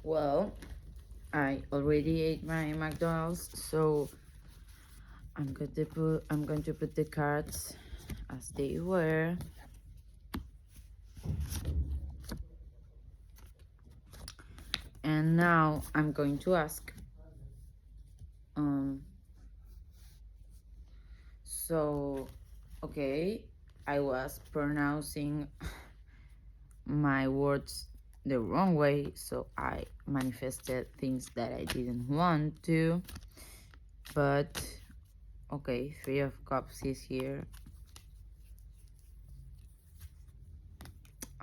Well, I already ate my McDonald's, so I'm going to put the cards as they were. And now I'm going to ask. Um so okay, I was pronouncing my words the wrong way, so I manifested things that I didn't want to. But okay, Three of Cups is here.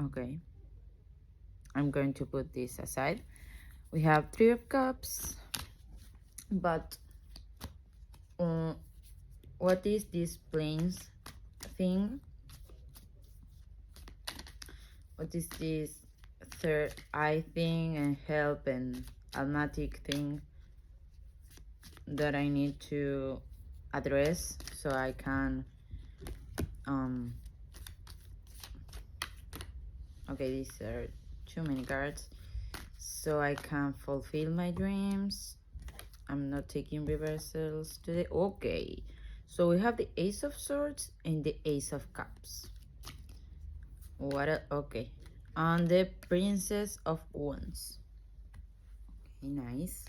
Okay, I'm going to put this aside. We have Three of Cups, but what is this planes thing? What is this third eye thing and help and almatic thing that I need to address so I can okay, these are too many cards, so I can fulfill my dreams. I'm not taking reversals today. Okay, so we have the Ace of Swords and the Ace of Cups. Okay, and the Princess of Wands. Okay, nice.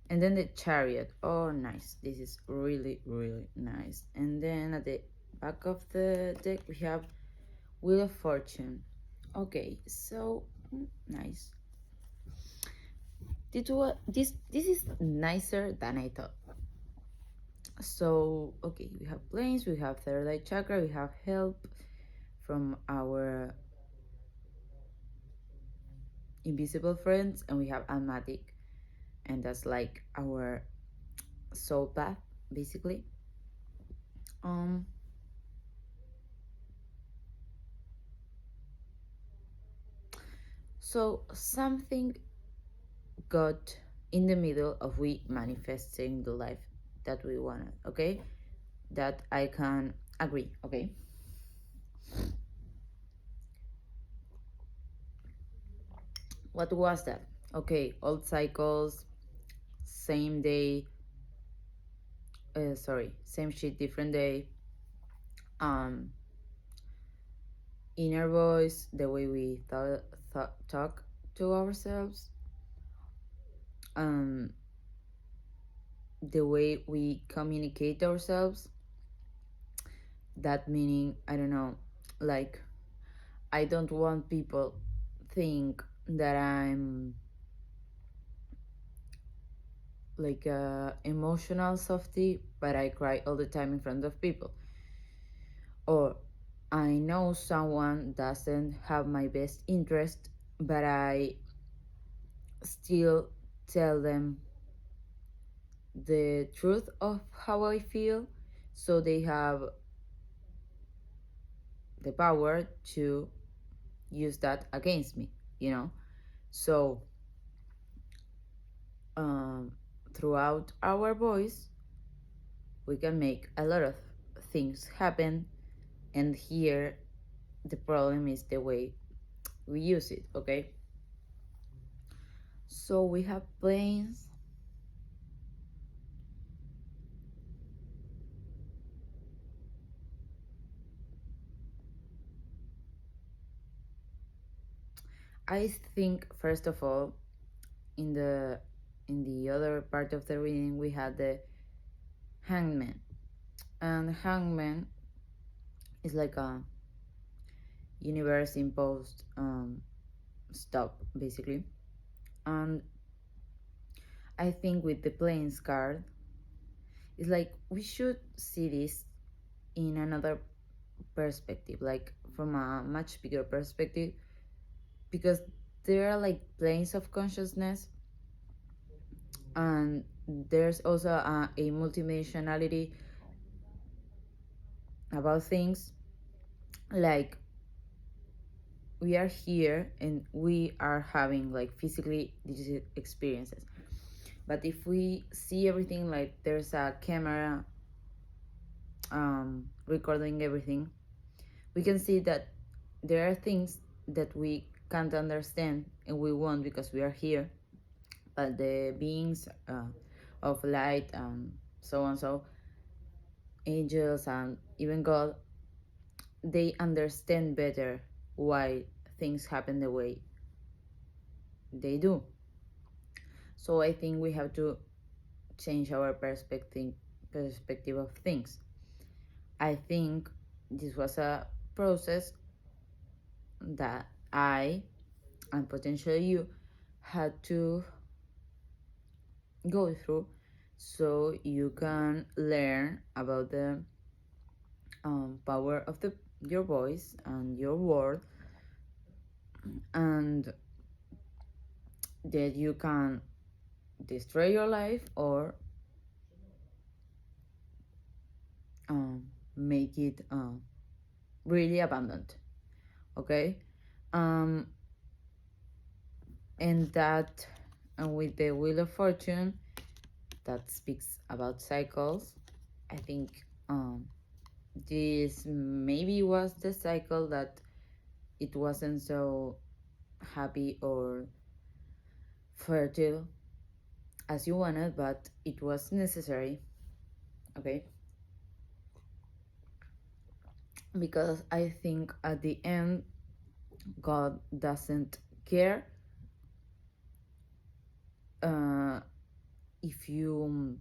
And then the Chariot. Oh, nice. This is really, really nice. And then at the back of the deck, we have Wheel of Fortune. Okay, so nice. This is nicer than I thought. So, okay, we have planes, we have third eye chakra, we have help from our invisible friends, and we have almatic, and that's like our soul path, basically. So something got in the middle of we manifesting the life that we wanted, okay? That I can agree, okay? What was that? Okay, old cycles, same day, same shit, different day. Inner voice, the way we talk to ourselves, the way we communicate ourselves. That meaning, I don't know, like I don't want people think that I'm like a emotional softie, but I cry all the time in front of people. Or I know someone doesn't have my best interest, but I still tell them the truth of how I feel, so they have the power to use that against me, you know? So, throughout our voice, we can make a lot of things happen, and here the problem is the way we use it, okay? So, we have planes. I think first of all, in the other part of the reading, we had the Hangman, and Hangman is like a universe imposed stop, basically. And I think with the planes card, it's like we should see this in another perspective, like from a much bigger perspective, because there are like planes of consciousness, and there's also a multidimensionality about things. Like we are here and we are having like physically digital experiences, but if we see everything like there's a camera recording everything, we can see that there are things that we can't understand and we won't because we are here, but the beings of light and so on, so angels and even God, they understand better why things happen the way they do. So I think we have to change our perspective of things. I think this was a process that I and potentially you had to go through so you can learn about the power of your voice and your word, and that you can destroy your life or um, make it really abundant. Okay, um, and that, and with the Wheel of Fortune that speaks about cycles, I think this maybe was the cycle that it wasn't so happy or fertile as you wanted, but it was necessary. Okay, because I think at the end God doesn't care uh, if you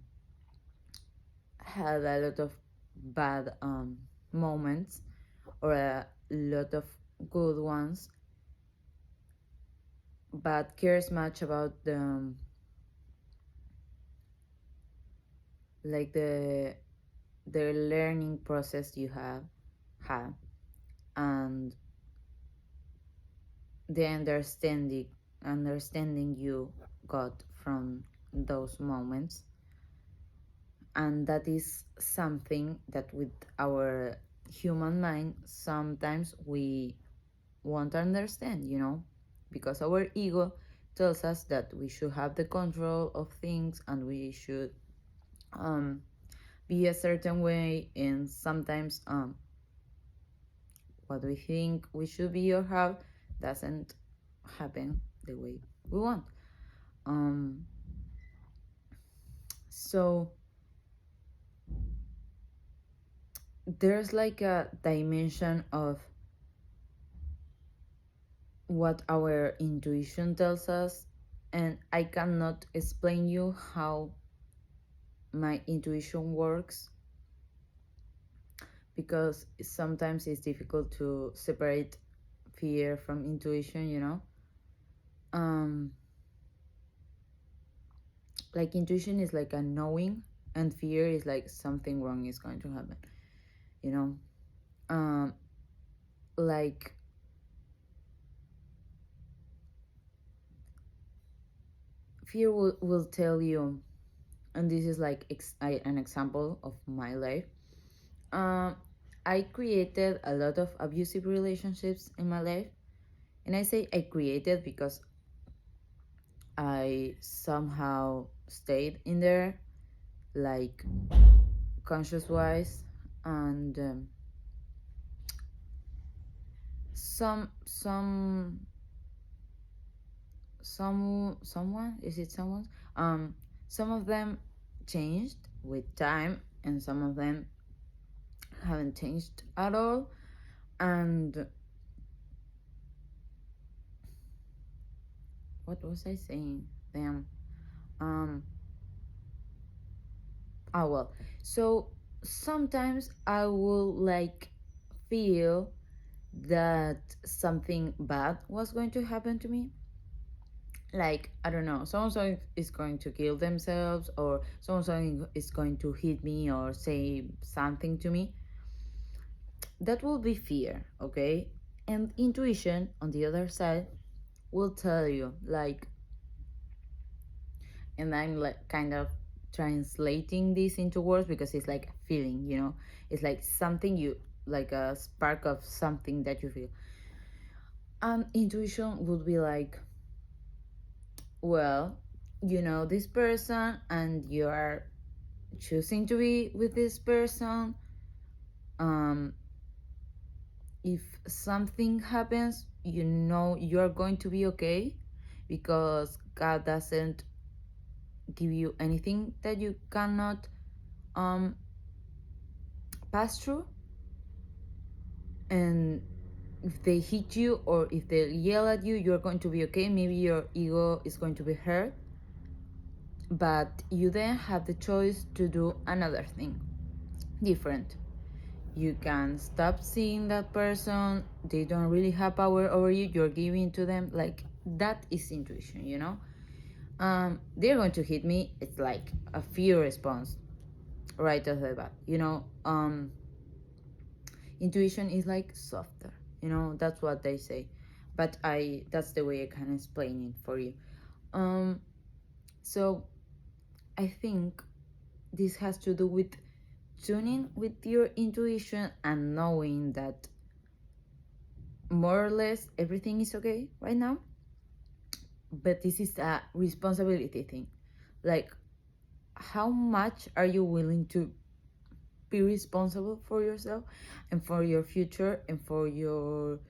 had a lot of bad moments or a lot of good ones, but cares much about the like the learning process you have had and the understanding you got from those moments. And that is something that with our human mind sometimes we won't understand, because our ego tells us that we should have the control of things and we should um, be a certain way, and sometimes what we think we should be or have doesn't happen the way we want. Um, so there's like a dimension of what our intuition tells us, and I cannot explain you how my intuition works because sometimes it's difficult to separate fear from intuition, um like intuition is like a knowing and fear is like something wrong is going to happen, you know um like fear will tell you, and this is like an example of my life. um I created a lot of abusive relationships in my life, and I say I created because I somehow stayed in there, like conscious wise, and some someone, is it someone, some of them changed with time and some of them haven't changed at all. And what was I saying them? um well, so sometimes I will like feel that something bad was going to happen to me, like I don't know, someone is going to kill themselves or someone is going to hit me or say something to me. That will be fear, okay? And intuition on the other side will tell you like, and I'm like kind of translating this into words because it's like a feeling, it's like something you, like a spark of something that you feel. And intuition would be like, well, you know this person and you are choosing to be with this person, um if something happens, you know you're going to be okay, because God doesn't give you anything that you cannot um pass through. And if they hit you or if they yell at you, you're going to be okay. Maybe your ego is going to be hurt, but you then have the choice to do another thing different. You can stop seeing that person, they don't really have power over you, you're giving to them. Like, that is intuition, you know. They're going to hit me, it's like a fear response right off the bat, you know. Intuition is like softer, you know, that's what they say. But that's the way I can explain it for you. um so I think this has to do with tuning with your intuition and knowing that more or less everything is okay right now. But this is a responsibility thing. Like, how much are you willing to be responsible for yourself and for your future and for your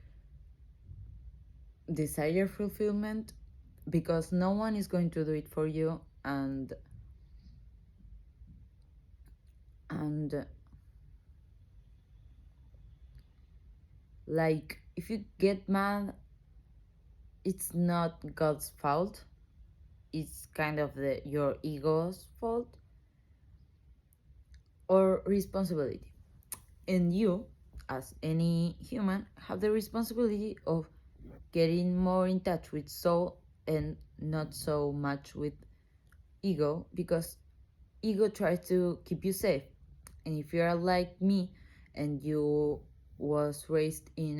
desire fulfillment? Because no one is going to do it for you. And like, if you get mad, it's not God's fault, it's kind of the your ego's fault or responsibility. And you, as any human, have the responsibility of getting more in touch with soul and not so much with ego, because ego tries to keep you safe. And if you are like me and you was raised in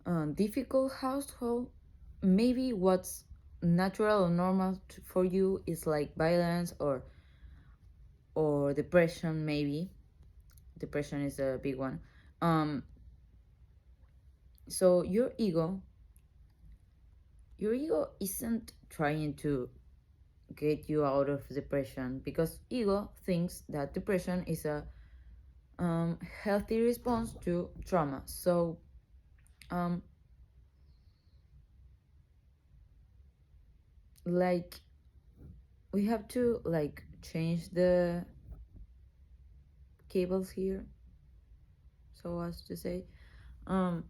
a difficult household, maybe what's natural or normal for you is like violence or depression. Maybe depression is a big one. um so your ego isn't trying to get you out of depression, because ego thinks that depression is a healthy response to trauma. So um like, we have to like change the cables here, so as to say. um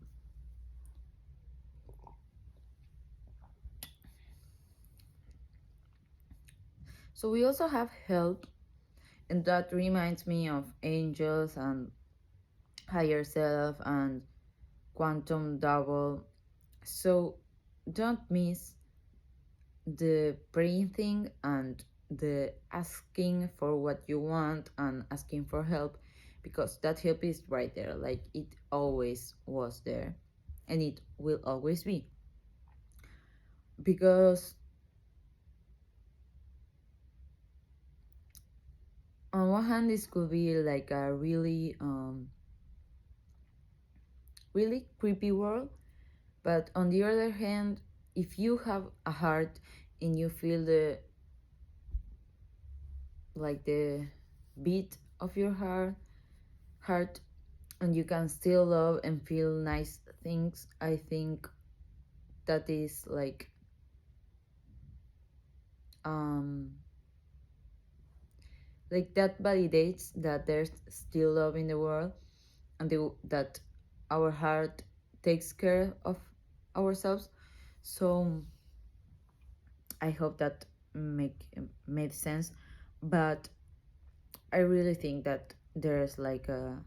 so we also have help, and that reminds me of angels and higher self and quantum double. So don't miss the praying thing and the asking for what you want and asking for help, because that help is right there, like it always was there and it will always be. Because on one hand, this could be like a really creepy world, but on the other hand, if you have a heart and you feel the beat of your heart, and you can still love and feel nice things, I think that is um like that validates that there's still love in the world, and that our heart takes care of ourselves. So I hope that made sense. But I really think that there's like a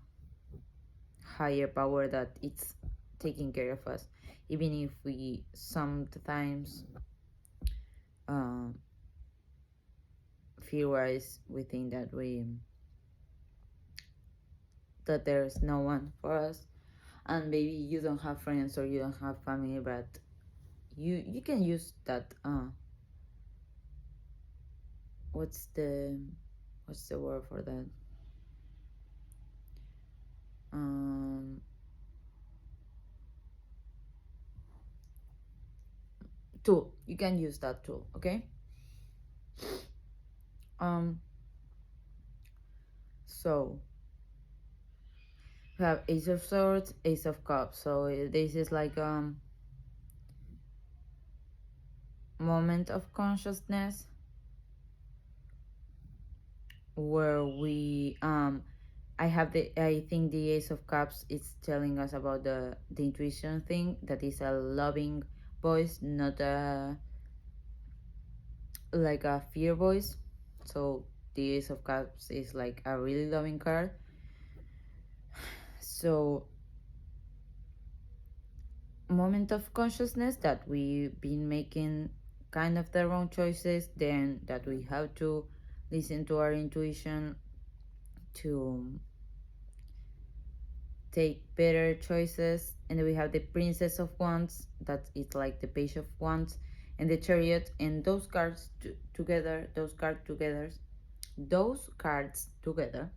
higher power that it's taking care of us, even if we sometimes um fear wise we think that there's no one for us. And maybe you don't have friends or you don't have family, but you can use that what's the word for that, um tool. You can use that tool, okay? um so We have Ace of Swords, Ace of Cups. So this is like moment of consciousness where we I think the Ace of Cups is telling us about the intuition thing, that is a loving voice, not a like a fear voice. So the Ace of Cups is like a really loving card. So moment of consciousness that we've been making kind of the wrong choices, then that we have to listen to our intuition to take better choices. And then we have the Princess of Wands, that is like the Page of Wands, and the Chariot. And those cards together, those cards together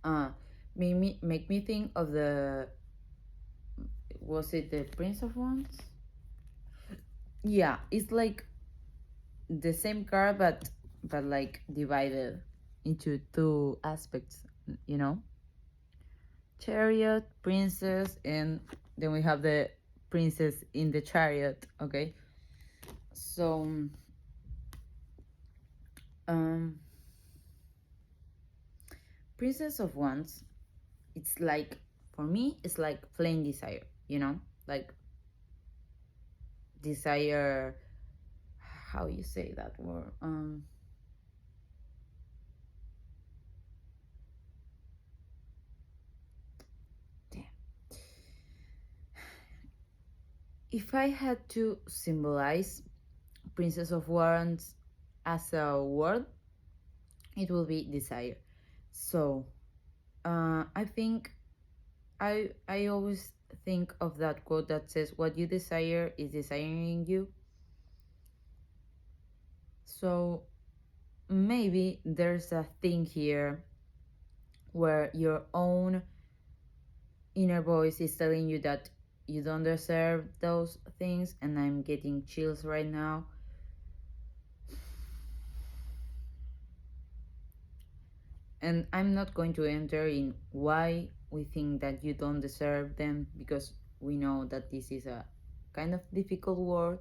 uh make me think of the, was it the Prince of Wands? Yeah, it's like the same card, but like divided into two aspects, you know. Chariot, princess, and then we have the princess in the chariot. Okay, so um Princess of Wands, it's like, for me it's like plain desire, you know, like desire. How you say that word? Damn. If I had to symbolize Princess of Wands as a word, it will be desire. So I think I always think of that quote that says, "What you desire is desiring you." So maybe there's a thing here where your own inner voice is telling you that you don't deserve those things, and I'm getting chills right now. And I'm not going to enter in why we think that you don't deserve them, because we know that this is a kind of difficult world,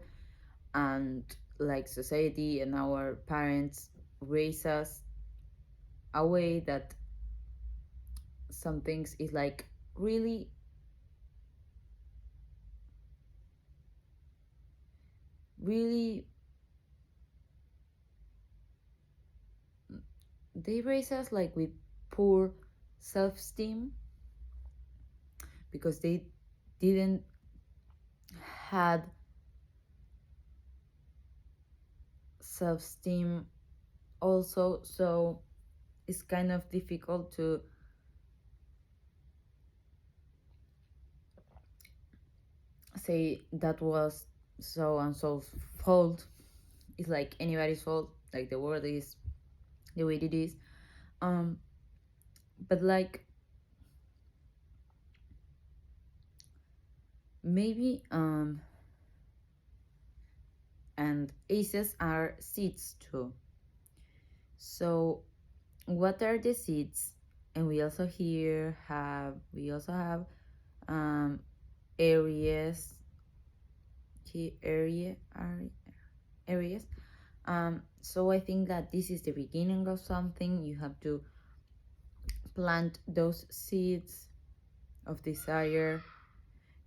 and like society and our parents raise us a way that some things is like really, really, they raise us like with poor self-esteem, because they didn't had self-esteem also. So it's kind of difficult to say that was so and so's fault. It's like anybody's fault, like the world is the way it is. um but like maybe and aces are seeds too. So what are the seeds? And we also have um areas, key areas. So I think that this is the beginning of something. You have to plant those seeds of desire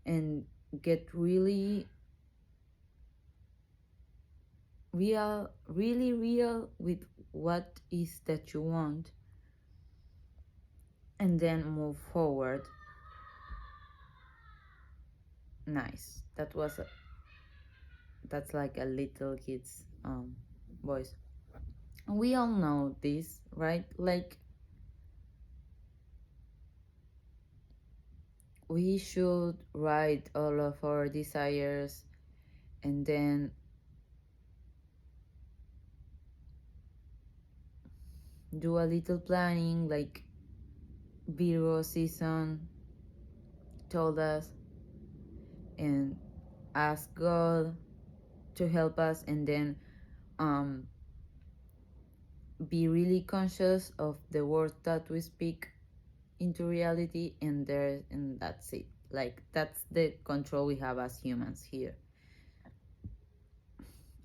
and get really really real with what is that you want, and then move forward. Nice. That's like a little kid's voice. We all know this, right? Like, we should write all of our desires, and then do a little planning, like Virgo season told us, and ask God to help us, and then um be really conscious of the words that we speak into reality, and there, and that's it. Like, that's the control we have as humans here.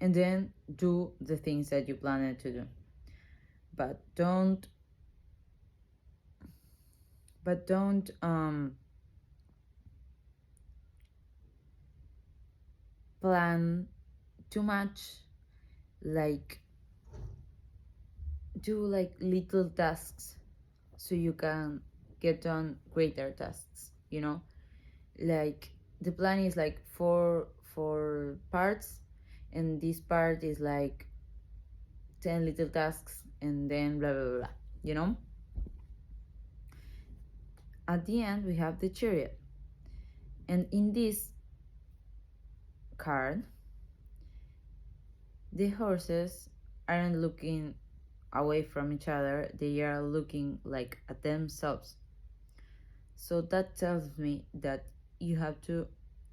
And then do the things that you planned to do, but don't plan too much. Like, do like little tasks so you can get done greater tasks, you know. Like, the plan is like four parts, and this part is like 10 little tasks, and then blah blah blah, blah, you know. At the end we have the chariot, and in this card the horses aren't looking away from each other, they are looking like at themselves. So that tells me that you have to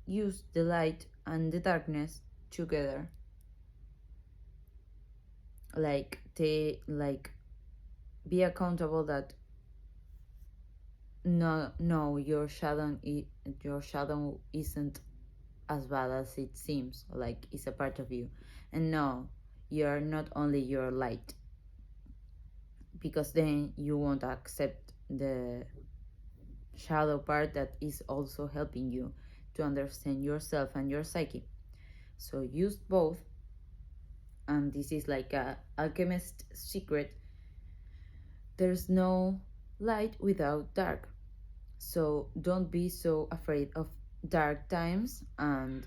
use the light and the darkness together. Like, they like be accountable that no, your shadow isn't as bad as it seems, like it's a part of you. And no, you're not only your light, because then you won't accept the shadow part that is also helping you to understand yourself and your psyche. So use both, and this is like a alchemist secret. There's no light without dark. So don't be so afraid of dark times and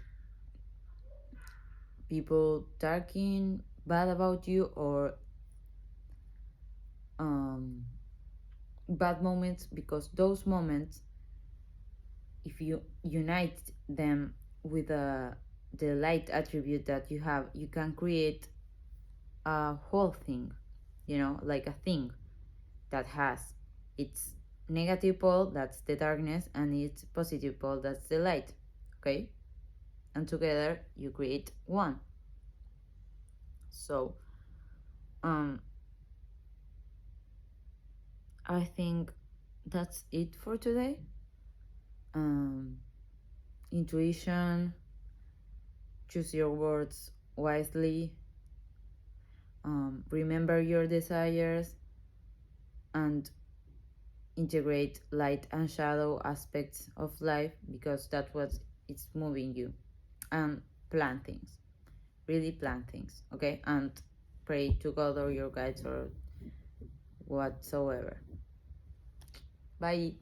people talking bad about you, or um, bad moments, because those moments, if you unite them with the light attribute that you have, you can create a whole thing, you know, like a thing that has its negative pole, that's the darkness, and its positive pole, that's the light. Okay, and together you create one. So um I think that's it for today. um Intuition, choose your words wisely, remember your desires, and integrate light and shadow aspects of life, because that's what it's moving you. And plan things, really plan things, okay? And pray to God or your guides or whatsoever. Bye.